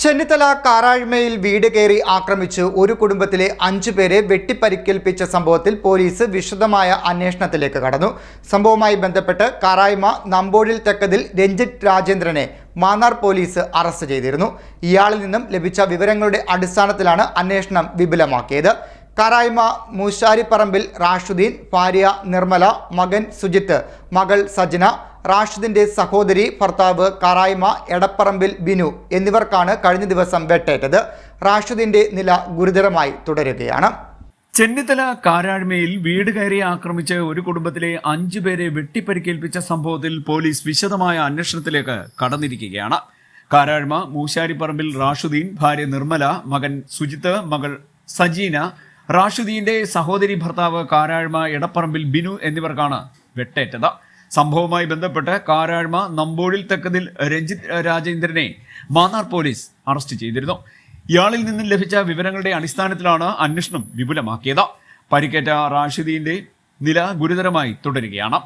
ചെന്നിത്തല കാരാഴ്മയിൽ വീട് കയറി ആക്രമിച്ച് ഒരു കുടുംബത്തിലെ 5 പേരെ വെട്ടിപ്പരിക്കേൽപ്പിച്ച സംഭവത്തിൽ പോലീസ് വിശദമായ അന്വേഷണത്തിലേക്ക് കടന്നു. സംഭവവുമായി ബന്ധപ്പെട്ട് കാരാഴ്മ നമ്പോഴിൽ തെക്കതിൽ രഞ്ജിത്ത് രാജേന്ദ്രനെ മാന്നാർ പോലീസ് അറസ്റ്റ് ചെയ്തിരുന്നു. ഇയാളിൽ നിന്നും ലഭിച്ച വിവരങ്ങളുടെ അടിസ്ഥാനത്തിലാണ് അന്വേഷണം വിപുലമാക്കിയത്. കാരാഴ്മ മൂശാരിപ്പറമ്പിൽ റാഷുദ്ദീൻ, ഭാര്യ നിർമ്മല, മകൻ സുജിത്ത്, മകൾ സജന, റാഷിദിന്റെ സഹോദരി, ഭർത്താവ് കാരാഴ്മ എടപ്പറമ്പിൽ ബിനു എന്നിവർക്കാണ് കഴിഞ്ഞ ദിവസം വെട്ടേറ്റത്. റാഷിദിന്റെ നില ഗുരുതരമായി തുടരുകയാണ്. ചെന്നിത്തല കാരാഴ്മയിൽ വീട് കയറി ആക്രമിച്ച് ഒരു കുടുംബത്തിലെ 5 പേരെ വെട്ടിപ്പരിക്കേൽപ്പിച്ച സംഭവത്തിൽ പോലീസ് വിശദമായ അന്വേഷണത്തിലേക്ക് കടന്നിരിക്കുകയാണ്. കാരാഴ്മ മൂശാരിപ്പറമ്പിൽ റാഷുദ്ദീൻ, ഭാര്യ നിർമ്മല, മകൻ സുജിത്ത്, മകൾ സജീന, റാഷുദ്ദീന്റെ സഹോദരി, ഭർത്താവ് കാരാഴ്മ എടപ്പറമ്പിൽ ബിനു എന്നിവർക്കാണ് വെട്ടേറ്റത്. സംഭവവുമായി ബന്ധപ്പെട്ട് കാരാഴ്മ നമ്പോഴിൽ തെക്കതിൽ രഞ്ജിത്ത് രാജേന്ദ്രനെ മാന്നാർ പോലീസ് അറസ്റ്റ് ചെയ്തിരുന്നു. ഇയാളിൽ നിന്നും ലഭിച്ച വിവരങ്ങളുടെ അടിസ്ഥാനത്തിലാണ് അന്വേഷണം വിപുലമാക്കിയത്. പരിക്കേറ്റ റാഷിദീന്റെ നില ഗുരുതരമായി തുടരുകയാണ്.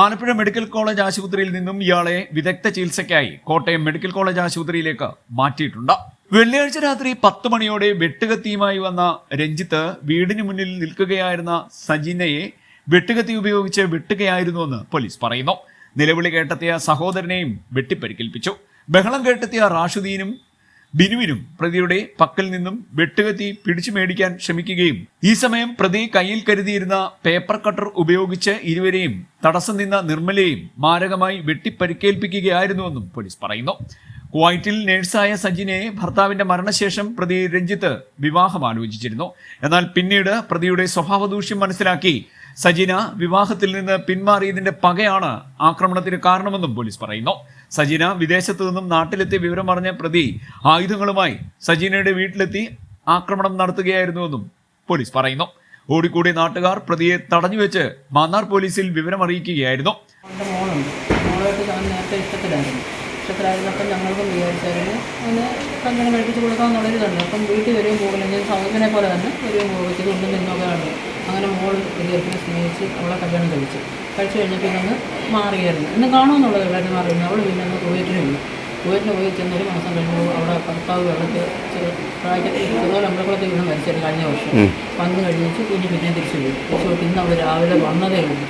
ആലപ്പുഴ മെഡിക്കൽ കോളേജ് ആശുപത്രിയിൽ നിന്നും ഇയാളെ വിദഗ്ധ ചികിത്സയ്ക്കായി കോട്ടയം മെഡിക്കൽ കോളേജ് ആശുപത്രിയിലേക്ക് മാറ്റിയിട്ടുണ്ട്. വെള്ളിയാഴ്ച രാത്രി 10 മണിയോടെ വെട്ടുകത്തിയുമായി വന്ന രഞ്ജിത്ത് വീടിന് മുന്നിൽ നിൽക്കുകയായിരുന്ന സജീനയെ വെട്ടുകത്തി ഉപയോഗിച്ച് വെട്ടുകയായിരുന്നുവെന്ന് പോലീസ് പറയുന്നു. നിലവിളി കേട്ടെത്തിയ സഹോദരനെയും വെട്ടിപ്പരിക്കേൽപ്പിച്ചു. ബഹളം കേട്ടെത്തിയ റാഷുദ്ദീനും ബിനുവിനും പ്രതിയുടെ പക്കൽ നിന്നും വെട്ടുകത്തി പിടിച്ചു മേടിക്കാൻ ശ്രമിക്കുകയും ഈ സമയം പ്രതി കയ്യിൽ കരുതിയിരുന്ന പേപ്പർ കട്ടർ ഉപയോഗിച്ച് ഇരുവരെയും തടസ്സം നിന്ന നിർമ്മലയെയും മാരകമായി വെട്ടിപ്പരിക്കേൽപ്പിക്കുകയായിരുന്നുവെന്നും പോലീസ് പറയുന്നു. കുവൈറ്റിൽ നേഴ്സായ സജിനയെ ഭർത്താവിന്റെ മരണശേഷം പ്രതി രഞ്ജിത്ത് വിവാഹം ആലോചിച്ചിരുന്നു. എന്നാൽ പിന്നീട് പ്രതിയുടെ സ്വഭാവദൂഷ്യം മനസ്സിലാക്കി സജിന വിവാഹത്തിൽ നിന്ന് പിന്മാറിയതിന്റെ പകയാണ് ആക്രമണത്തിന് കാരണമെന്നും പോലീസ് പറയുന്നു. സജിന വിദേശത്തു നിന്നും നാട്ടിലെത്തിയ വിവരം അറിഞ്ഞ പ്രതി ആയുധങ്ങളുമായി സജീനയുടെ വീട്ടിലെത്തി ആക്രമണം നടത്തുകയായിരുന്നുവെന്നും പോലീസ് പറയുന്നു. ഓടിക്കൂടി നാട്ടുകാർ പ്രതിയെ തടഞ്ഞുവെച്ച് മാന്നാർ പോലീസിൽ വിവരം അറിയിക്കുകയായിരുന്നു. ഇഷ്ടത്തിലായിരുന്നപ്പം ഞങ്ങൾക്കും വിചാരിച്ചായിരുന്നു അതിന് കല്യാണം കഴിപ്പിച്ച് കൊടുക്കാമെന്നുള്ളൊരു ഇതുണ്ട്. അപ്പം വീട്ടിൽ വരെയും പോകില്ല, ഞാൻ സൗകര്യനെ പോലെ തന്നെ വരെയും പോകും, ഇതൊന്നും നിന്നൊക്കെ ഉണ്ട്. അങ്ങനെ മോൾ വലിയപ്പനെ സ്നേഹിച്ച് അവളെ കല്യാണം കഴിച്ചു കഴിഞ്ഞപ്പോൾ ഇതൊന്ന് മാറിയായിരുന്നു. ഇന്ന് കാണുമെന്നുള്ളത് എല്ലാവരും അറിയുന്നത്. അവൾ പിന്നെ ഒന്ന് കുവൈറ്റിന് പോയി ചെന്നൊരു മാസം കഴിഞ്ഞു അവിടെ ഭർത്താവ് വെള്ളത്തിൽ ചെറുതുപോലെ അമ്പലക്കുളത്തിൽ വീണ് മരിച്ചത് കഴിഞ്ഞ വർഷം. വന്നു കഴിഞ്ഞിട്ട് പിന്നെ തിരിച്ചു പോയി. ഇന്ന് അവൾ രാവിലെ വന്നതേ ഉള്ളൂ.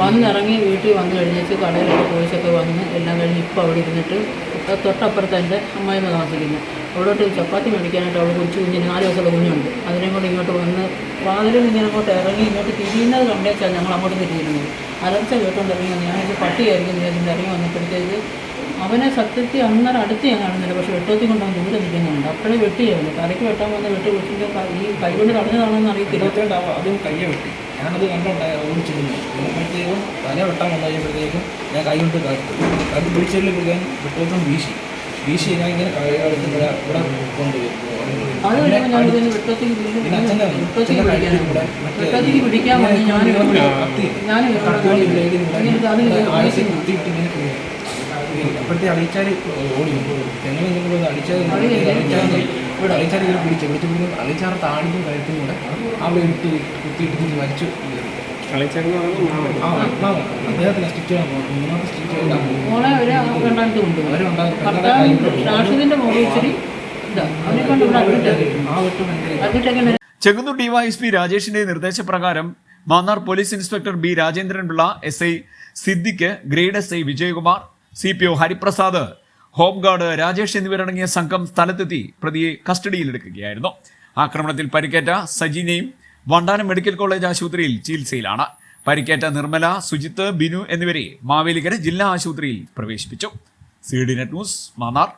വന്നിറങ്ങി വീട്ടിൽ വന്നു കഴിഞ്ഞിട്ട് കടയിലൊക്കെ പോയിച്ചൊക്കെ വന്ന് എല്ലാം കഴിഞ്ഞ് ഇപ്പോൾ അവിടെ ഇരുന്നിട്ട് തൊട്ടപ്പുറത്ത് എൻ്റെ അമ്മായിമ്മ താമസിക്കുന്നു. അവിടോട്ട് ചപ്പാത്തി മേടിക്കാനായിട്ട് അവൾ കുഞ്ഞിന് 4 ദിവസമുള്ള കുഞ്ഞുണ്ട്. അതിനെ കൊണ്ട് ഇങ്ങോട്ട് വന്ന് വാതിലും ഇങ്ങനെ അങ്ങോട്ട് ഇറങ്ങി ഇങ്ങോട്ട് തിരിയുന്നത് കണ്ടേച്ചാൽ ഞങ്ങൾ അങ്ങോട്ട് തിരിയുന്നത്. അലർച്ച കേട്ടുകൊണ്ട് ഇറങ്ങി വന്നു. ഞാനൊരു പട്ടിയായിരിക്കും വിചാരിച്ചിട്ട് ഇറങ്ങി വന്നപ്പോഴത്തേക്ക് അവനെ സത്യത്തിൽ അന്നേരം അടുത്ത് ഞാൻ കാണുന്നില്ല, പക്ഷെ വെട്ടത്തിൽ കൊണ്ട് അവൻ ദൂരെ നിൽക്കുന്നുണ്ട്. അപ്പോഴേ വെട്ടിയാവുന്നു. തലയ്ക്ക് വെട്ടാൻ വന്ന് വെട്ടിൻ്റെ ഈ കൈ കൊണ്ട് തടഞ്ഞതാണെന്ന് അറിയത്തില്ല. ആദ്യം കയ്യെ വെട്ടി, ഞാനത് കണ്ടുണ്ടായി ഓടിച്ചിരുന്നു. അപ്പോഴത്തേക്കും തല വെട്ടാൻ വന്നു കഴിയുമ്പോഴത്തേക്കും ഞാൻ കൈ കൊണ്ട് കൈ പിടിച്ചതിൽ പിടിക്കാൻ വെട്ടോത്തും വീശി ഞാൻ ഇങ്ങനെ ഇവിടെ കൊണ്ടുപോയി. പിടിക്കാൻ അപ്പോഴത്തെ അടിച്ചാൽ ഓടി ഞങ്ങൾ അടിച്ചാൽ ഇങ്ങനെ പിടിച്ചു അടിച്ചാറ് താടിക്കും കഴുത്തും കൂടെ അവിടെ ഇട്ട് കുത്തിയിട്ട് മരിച്ചു. അദ്ദേഹത്തിന് സ്റ്റിച്ച് ചെയ്യാൻ പോകും. 3 സ്റ്റിച്ച് ചെങ്ങന്നൂർ ഡിവൈഎസ്പി രാജേഷിന്റെ നിർദ്ദേശപ്രകാരം Mannar police inspector B Rajendran Pillai, SI Siddique, grade SI Vijayakumar, CPO Hariprasad, home guard Rajesh എന്നിവരടങ്ങിയ സംഘം സ്ഥലത്തെത്തി പ്രതിയെ കസ്റ്റഡിയിലെടുക്കുകയായിരുന്നു. ആക്രമണത്തിൽ പരിക്കേറ്റ സജീനയും വണ്ടാനം മെഡിക്കൽ കോളേജ് ആശുപത്രിയിൽ ചികിത്സയിലാണ്. പരിക്കേറ്റ നിർമ്മല, സുജിത്ത്, ബിനു എന്നിവരെ മാവേലിക്കര ജില്ലാ ആശുപത്രിയിൽ പ്രവേശിപ്പിച്ചു. CD net news, Mannar.